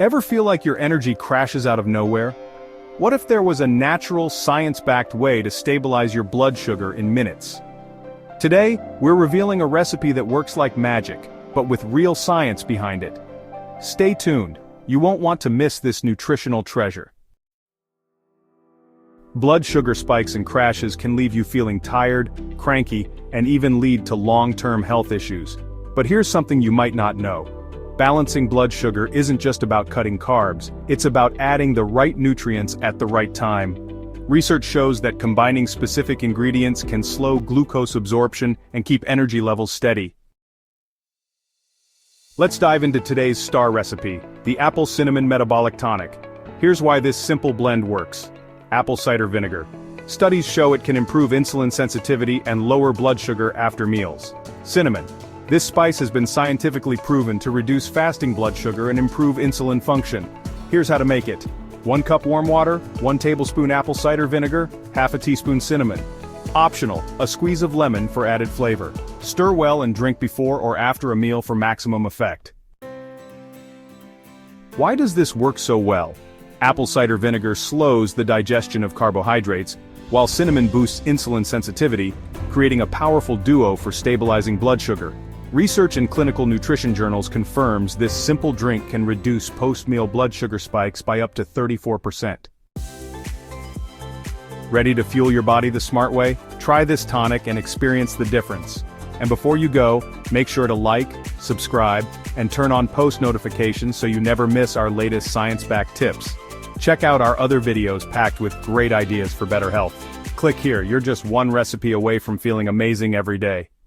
Ever feel like your energy crashes out of nowhere? What if there was a natural, science-backed way to stabilize your blood sugar in minutes? Today, we're revealing a recipe that works like magic, but with real science behind it. Stay tuned, you won't want to miss this nutritional treasure. Blood sugar spikes and crashes can leave you feeling tired, cranky, and even lead to long-term health issues. But here's something you might not know. Balancing blood sugar isn't just about cutting carbs, it's about adding the right nutrients at the right time. Research shows that combining specific ingredients can slow glucose absorption and keep energy levels steady. Let's dive into today's star recipe, the apple cinnamon metabolic tonic. Here's why this simple blend works. Apple cider vinegar. Studies show it can improve insulin sensitivity and lower blood sugar after meals. Cinnamon. This spice has been scientifically proven to reduce fasting blood sugar and improve insulin function. Here's how to make it. 1 cup warm water, 1 tablespoon apple cider vinegar, half a teaspoon cinnamon. Optional, a squeeze of lemon for added flavor. Stir well and drink before or after a meal for maximum effect. Why does this work so well? Apple cider vinegar slows the digestion of carbohydrates, while cinnamon boosts insulin sensitivity, creating a powerful duo for stabilizing blood sugar. Research in clinical nutrition journals confirms this simple drink can reduce post-meal blood sugar spikes by up to 34%. Ready to fuel your body the smart way? Try this tonic and experience the difference. And before you go, make sure to like, subscribe, and turn on post notifications so you never miss our latest science-backed tips. Check out our other videos packed with great ideas for better health. Click here, you're just one recipe away from feeling amazing every day.